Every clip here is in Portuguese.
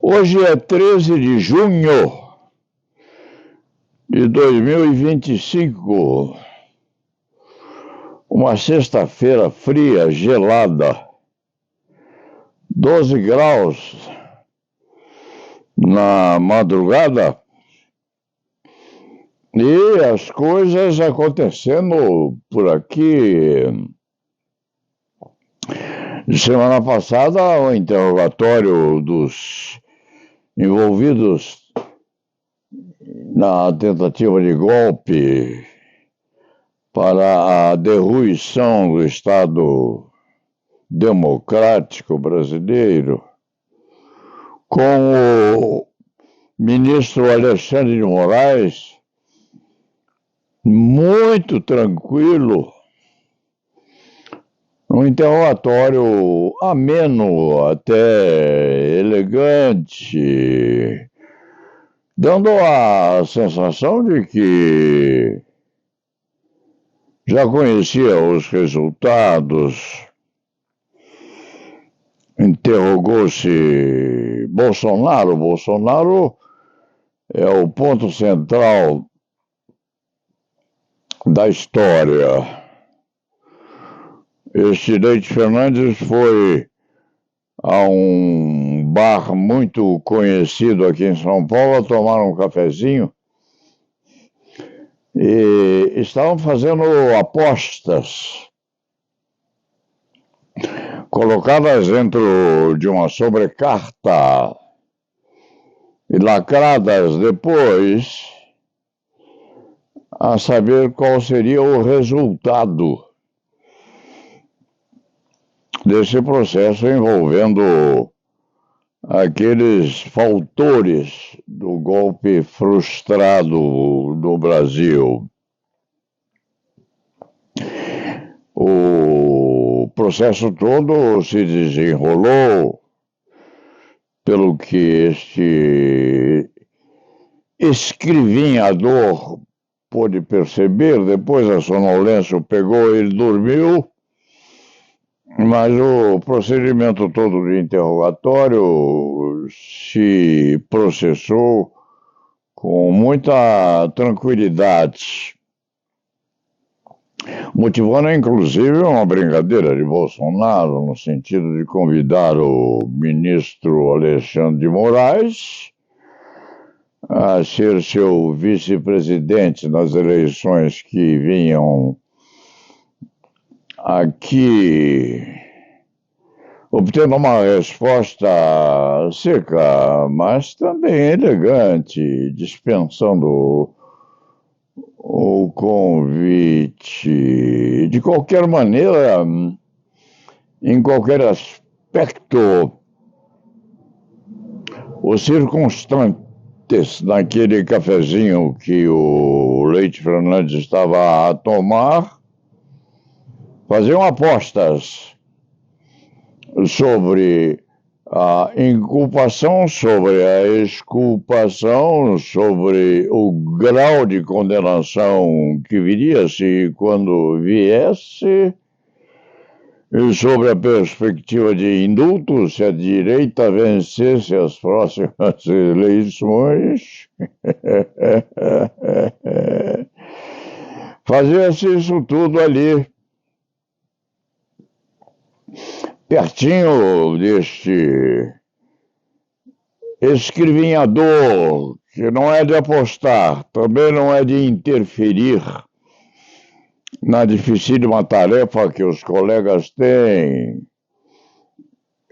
Hoje é 13 de junho de 2025, uma sexta-feira fria, gelada, 12 graus na madrugada e as coisas acontecendo por aqui. Semana passada, o interrogatório dos envolvidos na tentativa de golpe para a derruição do Estado democrático brasileiro, com o ministro Alexandre de Moraes muito tranquilo, um interrogatório ameno, até elegante, dando a sensação de que já conhecia os resultados. Interrogou-se Bolsonaro. Bolsonaro é o ponto central da história. Este Leite Fernandes foi a um bar muito conhecido aqui em São Paulo a tomar um cafezinho e estavam fazendo apostas colocadas dentro de uma sobrecarta e lacradas depois, a saber qual seria o resultado desse processo envolvendo aqueles fautores do golpe frustrado no Brasil. O processo todo se desenrolou pelo que este escrivinhador pôde perceber. Depois a sonolência pegou, ele dormiu. Mas o procedimento todo de interrogatório se processou com muita tranquilidade, motivando inclusive uma brincadeira de Bolsonaro, no sentido de convidar o ministro Alexandre de Moraes a ser seu vice-presidente nas eleições que vinham aqui, obtendo uma resposta seca, mas também elegante, dispensando o convite. De qualquer maneira, em qualquer aspecto, os circunstantes naquele cafezinho que o Leite Fernandes estava a tomar faziam apostas sobre a inculpação, sobre a exculpação, sobre o grau de condenação que viria se quando viesse, e sobre a perspectiva de indulto se a direita vencesse as próximas eleições. Fazia-se isso tudo ali, pertinho deste escrivinhador, que não é de apostar, também não é de interferir na dificílima tarefa que os colegas têm.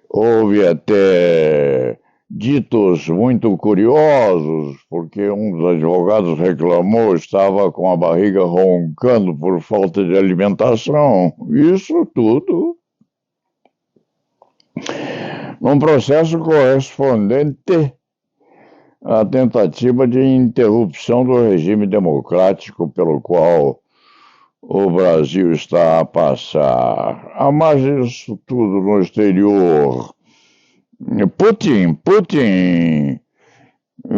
Houve até ditos muito curiosos, porque um dos advogados reclamou, estava com a barriga roncando por falta de alimentação. Isso tudo num processo correspondente à tentativa de interrupção do regime democrático pelo qual o Brasil está a passar. A margem disso tudo no exterior, Putin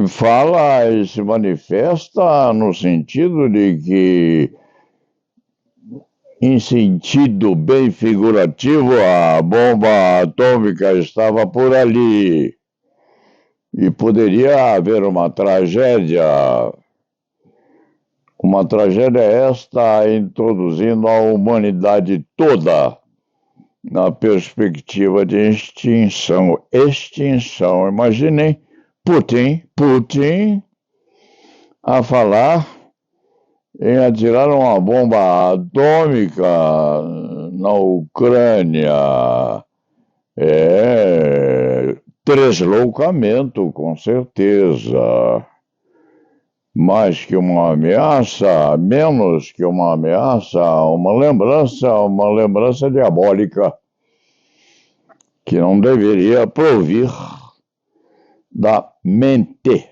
fala e se manifesta no sentido de que, em sentido bem figurativo, a bomba atômica estava por ali. e poderia haver uma tragédia esta introduzindo a humanidade toda na perspectiva de extinção. Imaginem Putin a falar em atirar uma bomba atômica na Ucrânia. É deslocamento, com certeza. Mais que uma ameaça, menos que uma ameaça, uma lembrança diabólica que não deveria provir da mente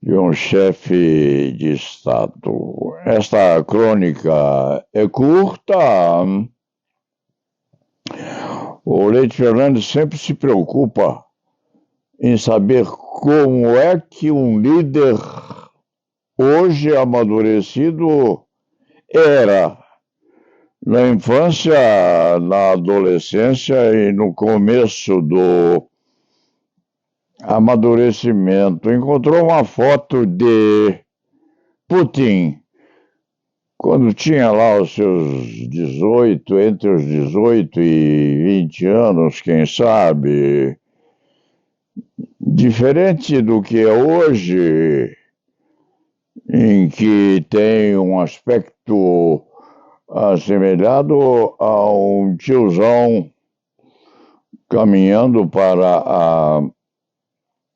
de um chefe de Estado. Esta crônica é curta. O Leite Fernandes sempre se preocupa em saber como é que um líder hoje amadurecido era na infância, na adolescência e no começo do amadurecimento. Encontrou uma foto de Putin quando tinha lá os seus 18, entre os 18 e 20 anos, quem sabe. Diferente do que é hoje, em que tem um aspecto assemelhado a um tiozão caminhando para a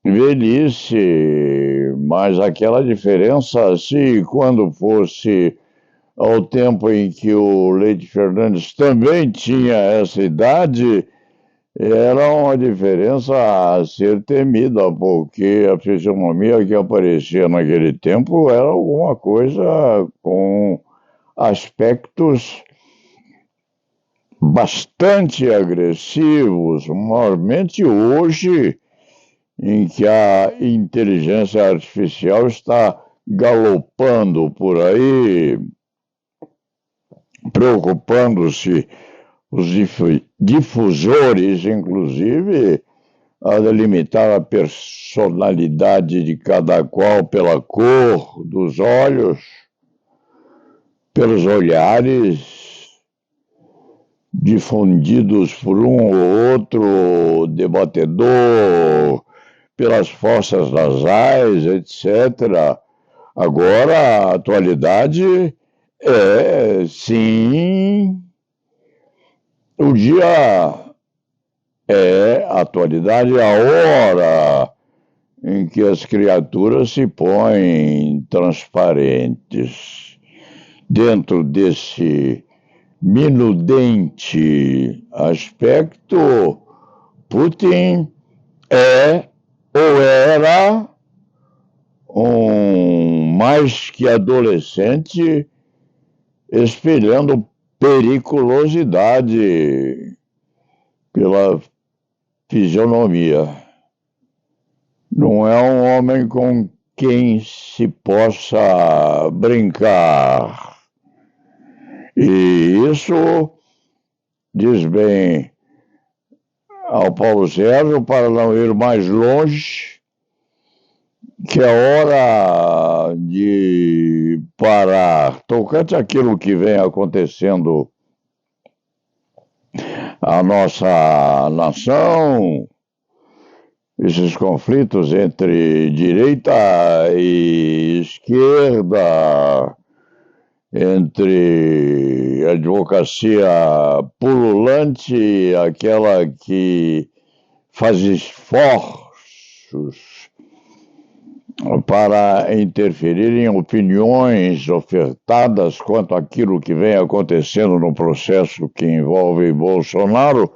velhice, mas aquela diferença, se quando fosse ao tempo em que o Leite Fernandes também tinha essa idade, era uma diferença a ser temida, porque a fisionomia que aparecia naquele tempo era alguma coisa com aspectos bastante agressivos, normalmente hoje, em que a inteligência artificial está galopando por aí, preocupando-se os difusores, inclusive, a delimitar a personalidade de cada qual pela cor dos olhos, pelos olhares difundidos por um ou outro debatedor, pelas fossas nasais, etc. Agora, a atualidade é, sim, o dia é a atualidade, a hora em que as criaturas se põem transparentes. Dentro desse minudente aspecto, Putin é ou era um mais que adolescente espelhando periculosidade pela fisionomia. Não é um homem com quem se possa brincar. E isso diz bem ao Paulo Sérgio, para não ir mais longe, que é hora de parar. Tocante àquilo que vem acontecendo à nossa nação, esses conflitos entre direita e esquerda, entre advocacia pululante, aquela que faz esforços para interferir em opiniões ofertadas quanto àquilo que vem acontecendo no processo que envolve Bolsonaro,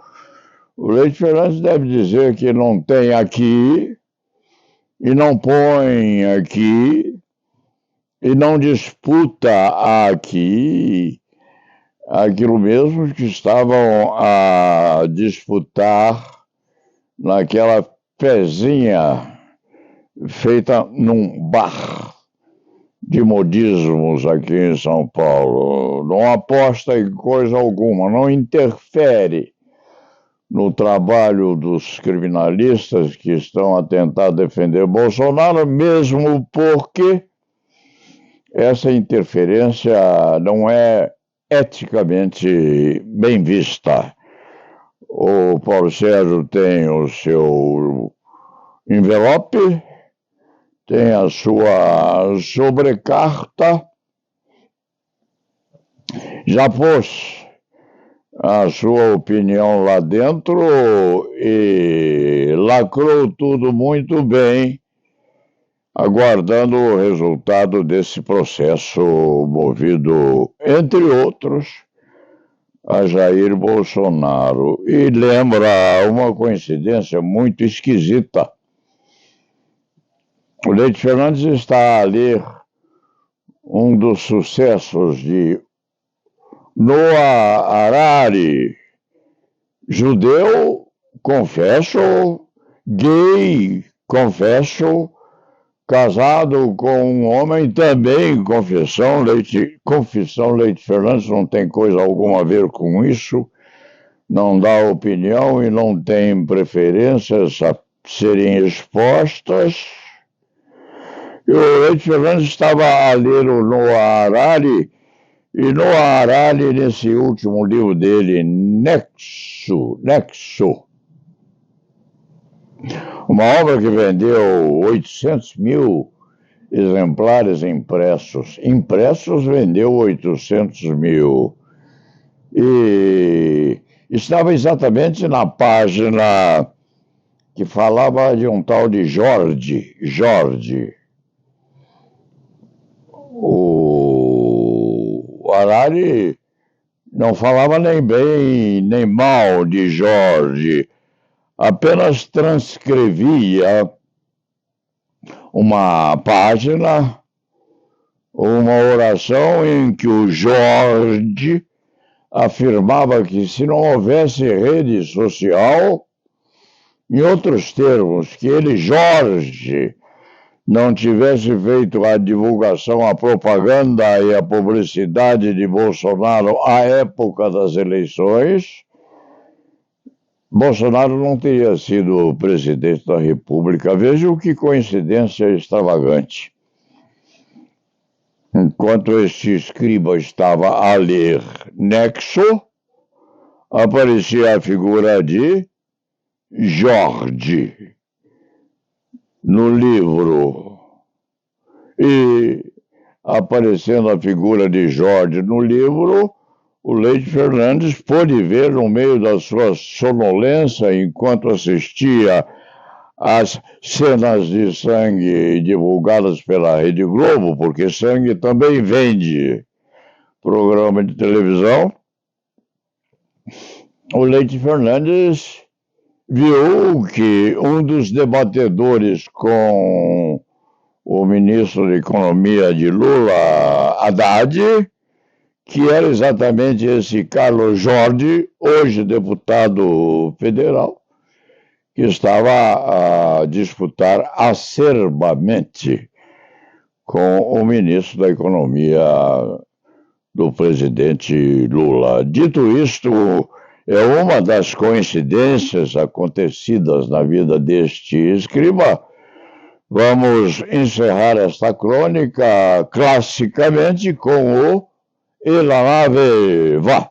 o Leite Fernandes deve dizer que não tem aqui e não põe aqui e não disputa aqui aquilo mesmo que estavam a disputar naquela pezinha feita num bar de modismos aqui em São Paulo. Não aposta em coisa alguma, não interfere no trabalho dos criminalistas que estão a tentar defender Bolsonaro, mesmo porque essa interferência não é eticamente bem vista. O Paulo Sérgio tem o seu envelope, tem a sua sobrecarta, já pôs a sua opinião lá dentro e lacrou tudo muito bem, aguardando o resultado desse processo movido, entre outros, a Jair Bolsonaro. E lembra uma coincidência muito esquisita. O Leite Fernandes está a ler um dos sucessos de Noah Harari, judeu, confesso, gay, confesso, casado com um homem também, confissão Leite Fernandes não tem coisa alguma a ver com isso, não dá opinião e não tem preferências a serem expostas. E o Leite Fernandes estava a ler o Noah Harari, e Noah Harari, nesse último livro dele, Nexo, uma obra que vendeu 800 mil exemplares impressos vendeu 800 mil, e estava exatamente na página que falava de um tal de Jorge. O Harari não falava nem bem nem mal de Jorge, apenas transcrevia uma página, uma oração em que o Jorge afirmava que se não houvesse rede social, em outros termos, que ele, Jorge, não tivesse feito a divulgação, a propaganda e a publicidade de Bolsonaro à época das eleições, Bolsonaro não teria sido presidente da República. Vejam que coincidência extravagante. Enquanto este escriba estava a ler Nexo, aparecia a figura de Jorge no livro. E, aparecendo a figura de Jorge no livro, o Leite Fernandes pôde ver no meio da sua sonolência, enquanto assistia às cenas de sangue divulgadas pela Rede Globo, porque sangue também vende programa de televisão. O Leite Fernandes viu que um dos debatedores com o ministro da Economia de Lula, Haddad, que era exatamente esse Carlos Jorge, hoje deputado federal, que estava a disputar acerbamente com o ministro da Economia do presidente Lula. Dito isto, é uma das coincidências acontecidas na vida deste escriba. Vamos encerrar esta crônica classicamente com o "E la nave va".